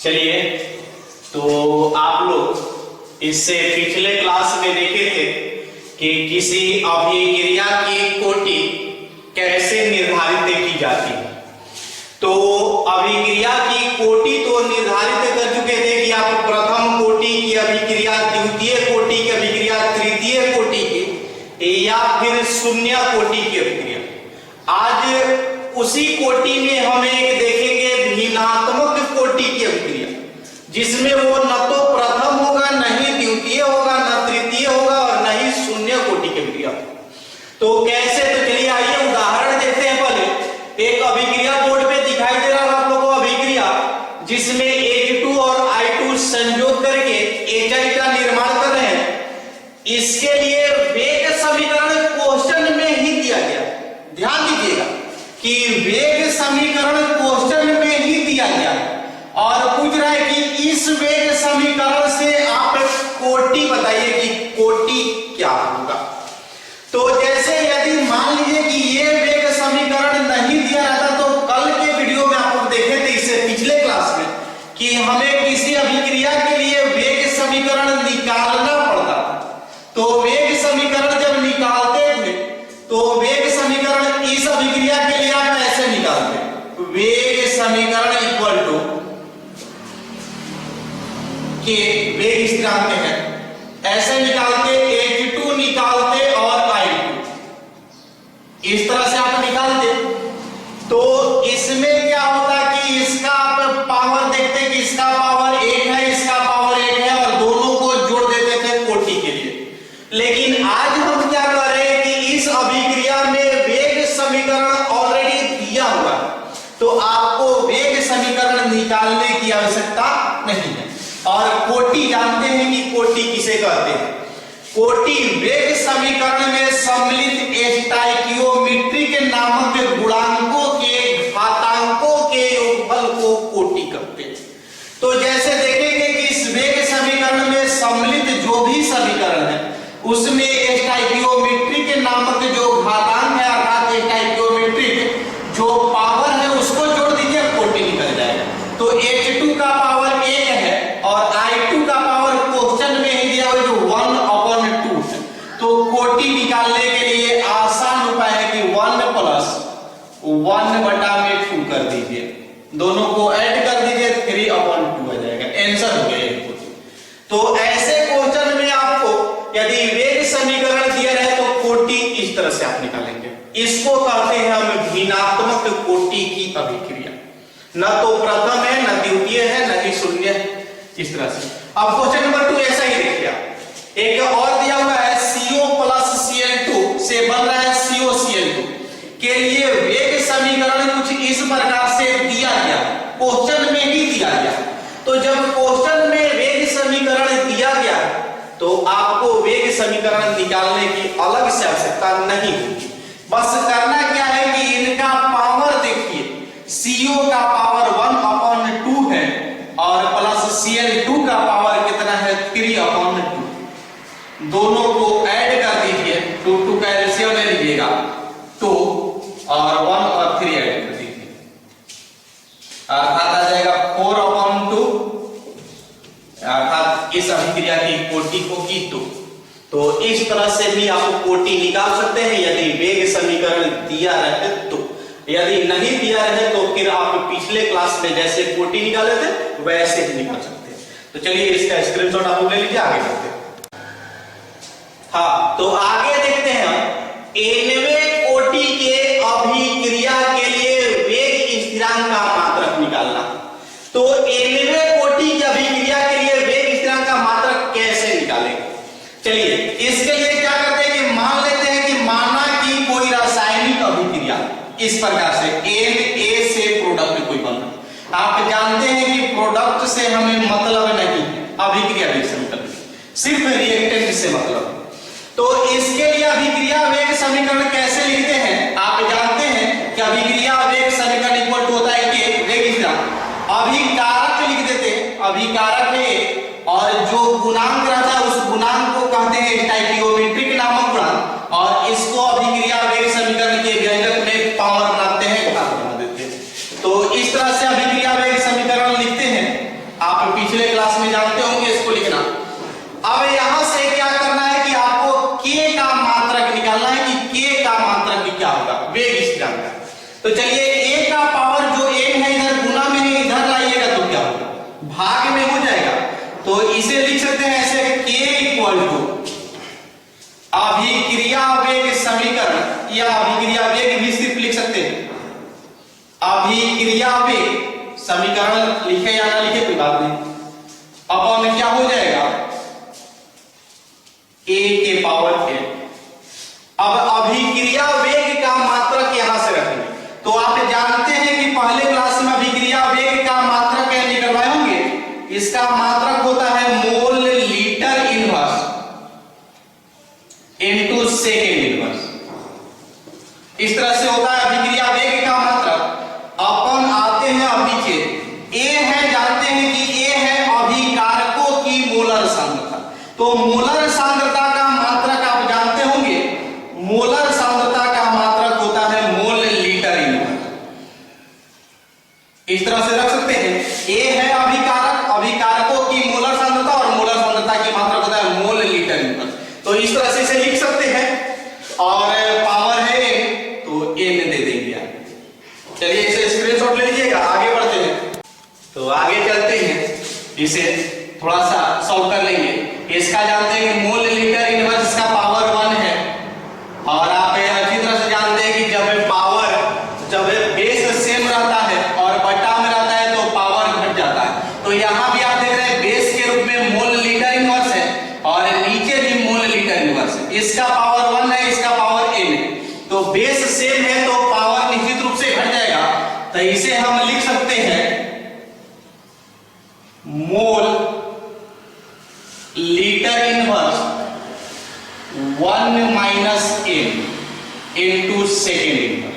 चलिए, तो आप लोग इससे पिछले क्लास में देखे थे कि किसी अभिक्रिया की कोटि कैसे निर्धारित की जाती है। तो अभिक्रिया की कोटि तो निर्धारित कर चुके थे कि आप प्रथम कोटि की अभिक्रिया, द्वितीय कोटि की अभिक्रिया, तृतीय कोटि की या फिर शून्य कोटि की अभिक्रिया। आज उसी कोटि में हम एक देखेंगे भिन्नात्मक कोटि की अभिक्रिया, जिसमें वो न तो प्रथम होगा, न ही द्वितीय होगा, न तृतीय होगा और न ही शून्य कोटि की अभिक्रिया। तो कैसे, तो चलिए आइए उदाहरण देखते हैं। पहले एक अभिक्रिया बोर्ड पे दिखाई दे रहा है आप लोगों को अभिक्रिया, जिसमें H2 और I2 संयोग करके HI का निर्माण कर रहे हैं। इसके लिए वेग समीकरण क्वेश्चन में ही दिया गया। ध्यान दीजिएगा कि वेग समीकरण क्वेश्चन में ही दिया गया और पूछ रहा है कि इस वेग समीकरण से आप कोटि बताइए कि कोटि क्या होगा। तो जैसे यदि मान लीजिए कि ये वेग समीकरण नहीं दिया रहता, तो कल के वीडियो में आप लोग देखे थे इससे पिछले क्लास में कि हमें किसी अभिक्रिया के लिए वेग समीकरण निकालना पड़ता। तो वेग समीकरण जब निकालते थे तो वेग समीकरण इस अभिक्रिया के लिए आप ऐसे निकालते, वेग समीकरण इक्वल टू के वेग स्थिरांक है, ऐसे निकालते, H2 निकालते और I2 इस तरह से आप निकालते। तो इसमें क्या होता कि इसका आप पावर देखते कि इसका पावर 1 है, इसका पावर 1 है और दोनों को जोड़ देते थे कोटि के लिए। लेकिन आज हम क्या कर रहे हैं कि इस अभिक्रिया में वेग समीकरण ऑलरेडी दिया हुआ है, तो आपको वेग समीकरण निकालने की आवश्यकता नहीं है। और कोटि जानते हैं कि कोटि किसे कहते हैं। कोटि वेग समीकरण में सम्मिलित स्टोइकियोमेट्रिक नामक गुणांकों के घातांकों के योगफल को कोटि कहते हैं। तो जैसे देखेंगे कि इस वेग समीकरण में सम्मिलित जो भी समीकरण है उसमें स्टोइकियोमेट्रिक नामक जो घातांक है अर्थात स्टोइकियोमेट्रिक जो पावर है उसको जोड़ दीजिए, कोटि निकल जाएगा। तो H2 का पावर 1 है और I2 का पावर क्वेश्चन में ही दिया हुआ जो 1/2 है। तो कोटि निकालने के लिए आसान उपाय है कि 1 + 1/2 कर दीजिए, दोनों को ऐड कर दीजिए, 3/2 आ जाएगा, आंसर हो गया कोटि। तो ऐसे क्वेश्चन में आपको यदि वेग समीकरण दिया रहे तो कोटि इस तरह से आप निकालेंगे। इसको कहते हैं हम भिन्नात्मक कोटि की अभिक्रिया। न तो प्रथम है, न द्वितीय है, न ही शून्य है, इस तरह से। अब क्वेश्चन नंबर 2 ऐसा ही देखिए, एक और दिया हुआ है CO + Cl2 से बन रहा है COCl2 के लिए वेग समीकरण कुछ इस प्रकार से दिया गया, क्वेश्चन में ही दिया गया। तो जब क्वेश्चन में वेग समीकरण दिया गया तो आपको वेग समीकरण निकालने की अलग से आवश्यकता नहीं होगी। बस करना क्या है कि इनका पावर देखिए, CO का पावर 1/2 है और प्लस Cl2 का पावर कितना है 3/2। दोनों को ऐड कर दीजिए, 2 का एलसीएम ले लीजिएगा, 2 और 1 और 3 ऐड कर दीजिए, अर्थात आ जाएगा 4/2, अर्थात इस अभिक्रिया की कोटि होगी 2। तो इस तरह से भी आप कोटि निकाल सकते हैं यदि वेग समीकरण दिया रहे तो। यदि नहीं दिया रहे तो फिर आप पिछले क्लास में जैसे कोटि निकाले थे वैसे ही निकाल सकते हैं। तो चलिए इसका स्क्रीनशॉट आप ले लीजिए, आगे बढ़ते हैं। हाँ, तो आगे देखते हैं हम 9वें कोटि के अभिक्रिया के लिए वेग स्थिरांक का मात्रक निकालना। तो 9वें कोटि की अभिक्रिया के लिए वेग स्थिरांक का मात्रक कैसे निकालेंगे। चलिए इसके लिए क्या करते हैं कि मान लेते हैं कि माना कि कोई रासायनिक अभिक्रिया इस प्रकार से Na से प्रोडक्ट कोई बन रहा। आप जानते हैं कि प्रोडक्ट से हमें मतलब नहीं है, अभिक्रिया वेग समीकरण सिर्फ रिएक्टेंट से मतलब। तो इसके लिए अभिक्रिया वेग समीकरण कैसे लिखते हैं, आप जानते हैं कि अभिक्रिया वेग समीकरण इक्वल टू होता है कि वेग स्थिरांक अभिकारक लिख देते हैं, अभिकारक है और जो गुणांक रहता है उस गुणांक को कहते हैं स्टोइकियोमेट्रिक नामक गुणांक, और इसको अभिक्रिया वेग समीकरण के व्यंजक में पावर बनाते हैं, घात बना देते हैं। तो इस तरह से अभिक्रिया वेग समीकरण लिखते हैं। जाएगा। तो चलिए a का पावर जो n है इधर गुना में है, इधर लाइएगा तो क्या होगा, भाग में हो जाएगा। तो इसे लिख सकते हैं ऐसे k इक्वल टू अभिक्रिया वेग समीकरण, या अभिक्रिया वेग भी सिर्फ लिख सकते हैं, अभिक्रिया वेग समीकरण लिखे या ना लिखे कोई बात नहीं, अपॉन क्या हो जाएगा a के पावर n। अब अभिक्रिया वेग का मात्रक यहां से रखेंगे। तो आप जानते हैं कि पहले क्लास में अभिक्रिया वेग का मात्रक क्या निकलवाए होंगे, इसका मात्रक होता है mole litre inverse into second inverse. इस तरह से होता है अभिक्रिया वेग का मात्रक। अपन आते हैं अब नीचे, a है, जानते हैं कि a है अभिकारकों की मोलर सांद्रता। तो मोलर सांद्रता का मात्रक आप जानते होंगे, मोलर सांद्रता का मात्रक होता है मोल लीटर इनवर्स। इस तरह से रख सकते हैं, a है अभिकारक, अभिकारकों की मोलर सांद्रता और मोलर सांद्रता की मात्रक होता है मोल लीटर इनवर्स। तो इस तरह से इसे लिख सकते हैं, और पावर है n तो n दे देंगे आप। चलिए इसे स्क्रीनशॉट ले लीजिएगा, आगे बढ़ते हैं। तो आगे चलते हैं, इसे थोड़ा सा सॉल्व कर लेंगे। इसका जानते हैं कि मोल लीटर इनवर्स इसका पावर 1 है, और आप अच्छी तरह से जानते हैं कि जब पावर जब बेस सेम रहता है और बटा में रहता है तो पावर घट जाता है। तो यहाँ भी आप देख रहे हैं बेस के रूप में मोल लीटर इनवर्स है और नीचे भी मोल लीटर इनवर्स है। इसका पावर 1 है, इसका पावर n है। तो बेस सेम है तो पावर निश्चित रूप से घट जाएगा। तो इसे हम लिख सकते हैं mole litre inverse 1 minus n into second inverse.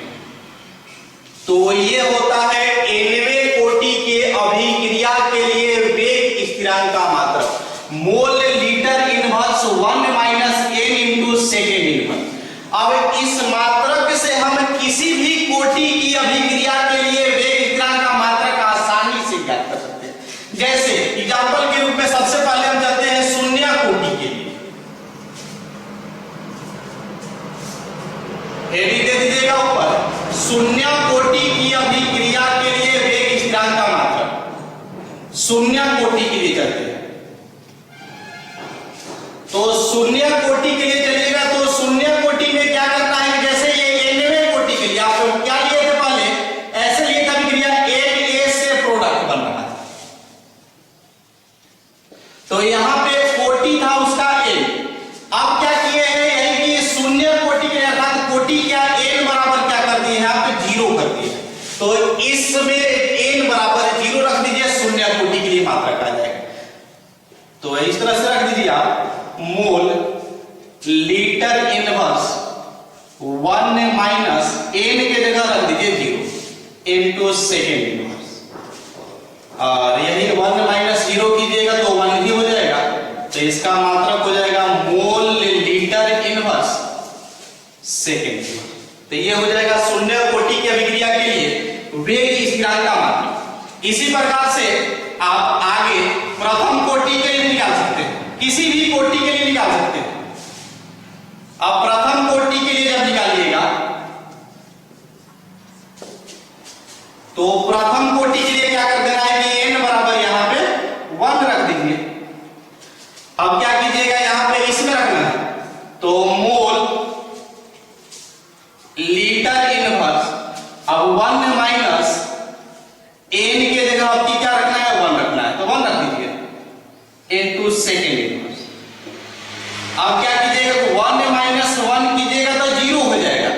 तो ये होता है nवें कोटि के अभिक्रिया के लिए वेग स्थिरांक का मात्रक, mole litre inverse 1 minus n into second inverse. अब इस मात्रक से हम किसी भी कोटि की अभिक्रिया के लिए वेग स्थिरांक का मात्रक आसानी से ज्ञात कर सकते हैं। जैसे एग्जांपल के रूप में सबसे पहले हम चलते हैं शून्य कोटि के लिए, हेडिंग दे दीजिएगा ऊपर, शून्य कोटि की अभिक्रिया के लिए वेग स्थिरांक का मात्रक। शून्य कोटि के लिए चलते हैं, तो शून्य कोटि के लिए चलिएगा। तो शून्य कोटि में क्या करना है, जैसे ये nवें कोटि के लिए आप लोग क्या लिए थे पहले, ऐसे लिए था अभिक्रिया Na से प्रोडक्ट बन रहा है। तो यहां पे कोटि था उसका n। अब क्या किए हैं, यही कि शून्य कोटि के अर्थात कोटि क्या n बराबर क्या कर दिए हैं आप 0 कर दिए। तो इसमें n बराबर 0 रख दीजिए, शून्य कोटि के लिए मात्रक आ जाएगा। तो इस तरह से रख दीजिए आप mole litre inverse 1 minus n के जगह रख दीजिए 0 इनटू सेकेंड इनवर्स, और यही 1 माइनस 0 कीजिएगा तो 1 ही हो जाएगा। तो इसका मात्रक हो जाएगा mole litre inverse second inverse. तो ये हो जाएगा शून्य कोटि की अभिक्रिया के लिए वेग स्थिरांक का मात्रक। इसी प्रकार से आप आगे प्रथम कोटि के लिए निकाल सकते हैं, किसी भी कोटि के लिए निकाल सकते हैं। अब प्रथम कोटि के लिए जब निकालिएगा तो प्रथम कोटि के लिए क्या कर देना है कि n बराबर यहां पे 1 रख देंगे। अब क्या कीजिएगा, यहां पे इसमें रखना है, तो मोल लीटर इनवर्स अब 1 माइनस n के जगह आपकी क्या रखना है 1 रखना है, तो 1 रख दीजिए इनटू सेकेंड इनवर्स। अब क्या कीजिएगा, तो 1 माइनस 1 कीजिएगा तो 0 हो जाएगा,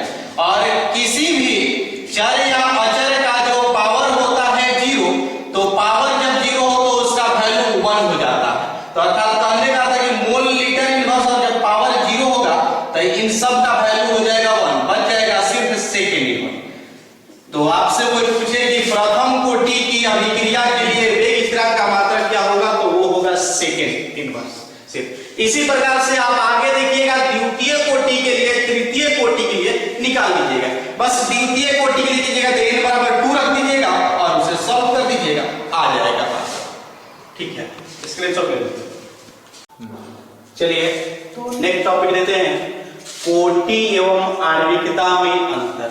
और किसी भी चर या अचर का जो पावर होता है 0, तो पावर जब 0 हो तो उसका वैल्यू 1 हो जाता है। तो अर्थात कहने का था कि मोल लीटर इनवर्स और जब पावर 0 होगा तो इन सब का वैल्यू हो जाएगा 1, बच जाएगा सिर्फ सेकेंड इनवर्स। तो आपसे कोई पूछे कि प्रथम कोटि की अभिक्रिया के लिए वेग स्थिरांक का मात्रक क्या होगा, तो वो होगा सेकेंड इनवर्स सिर्फ। इसी प्रकार से आप आगे देखिएगा, द्वितीय कोटि के लिए, तृतीय कोटि के लिए निकाल दीजिएगा। बस द्वितीय कोटि के लिए कीजिएगा तो n बराबर 2 रख दीजिएगा और उसे सॉल्व कर दीजिएगा, आ जाएगा बात। ठीक है, स्क्रीनशॉट ले लीजिए। चलिए तो नेक्स्ट टॉपिक लेते हैं, कोटि एवं आणविकता में अंतर।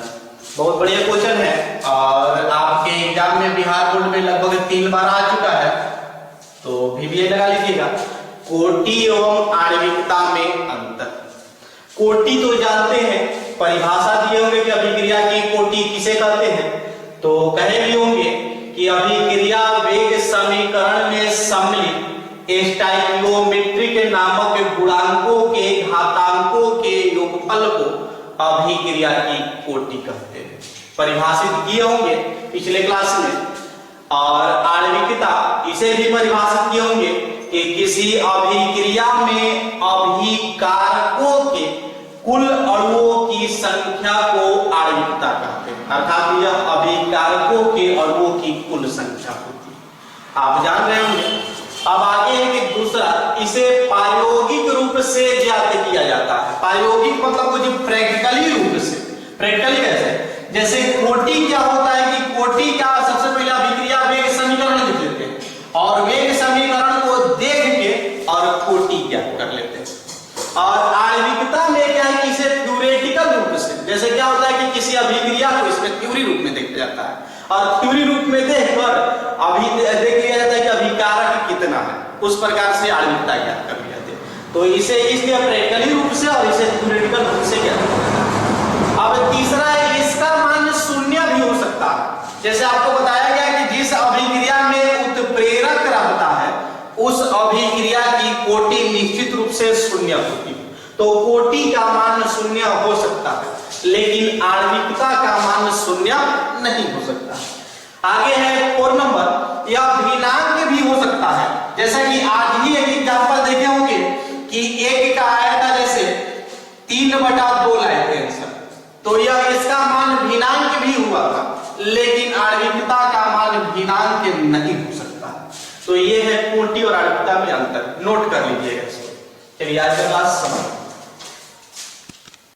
बहुत बढ़िया क्वेश्चन है और आपके एग्जाम में बिहार बोर्ड में लगभग 3 बार आ चुका है, तो भी लगा लीजिएगा। कोटि एवं आणविकता में अंतर। कोटि तो जानते हैं, परिभाषा दिए होंगे कि अभिक्रिया की कोटि किसे कहते हैं, तो कहे भी होंगे कि अभिक्रिया वेग समीकरण में सम्मिलित स्टाइकियोमेट्रिक नामक गुणांकों के घातांकों के योगफल को अभिक्रिया की कोटि कहते हैं। परिभाषित किए होंगे पिछले क्लास में। और आणविकता इसे भी परिभाषित किए होंगे कि किसी अभिक्रिया में अभिकारकों के कुल अणुओं की संख्या को आणविकता कहते हैं, अर्थात यह अभिकारकों के अणुओं की कुल संख्या होती है। आप जान रहे होंगे। अब आगे है कि दूसरा, इसे प्रायोगिक रूप से ज्ञात किया जाता है। प्रायोगिक मतलब कुछ प्रैक्टिकली रूप से। प्रैक्टिकली कैसे? जैसे कोटि क्या होता है कि कोटि का सबसे पहले अभिक्रिया वेग समीकरण लिख लेते हैं और वेग समीकरण को देख के और कोटि ज्ञात कर लेते हैं। और आणविकता में क्या है कि इसे थ्योरेटिकल रूप से, जैसे क्या होता है कि किसी अभिक्रिया को इसमें थ्योरी रूप में देखा जाता है और थ्योरी रूप में देखकर देख लिया जाता है कि अभिकारक कितना है, उस प्रकार से आणविकता ज्ञात कर लिया जाती है। तो इसे इसलिए प्रैक्टिकली रूप से और इसे थ्योरेटिकल रूप से ज्ञात किया जाता है। अब तीसरा है, इसका मान शून्य भी हो सकता है। जैसे आपको बताया गया कि जिस अभिक्रिया में उत्प्रेरक रहता है उस अभिक्रिया की कोटि निश्चित रूप से शून्य होती है, तो कोटि का मान शून्य हो सकता है, लेकिन आणविकता का मान शून्य नहीं हो सकता। आगे है 4 नंबर, यह भिन्नांक भी हो सकता है। जैसा कि आज ही एक एग्जांपल देखे होंगे कि एक का आया था जैसे 3/2 लाए थे आंसर, तो यह इसका मान भिन्नांक भी हुआ था, लेकिन आणविकता का मान भिन्नांक नहीं हो सकता। तो ये है कोटि और आणविकता में अंतर, नोट कर लीजिएगा इसको। चलिए आज का क्लास समाप्त।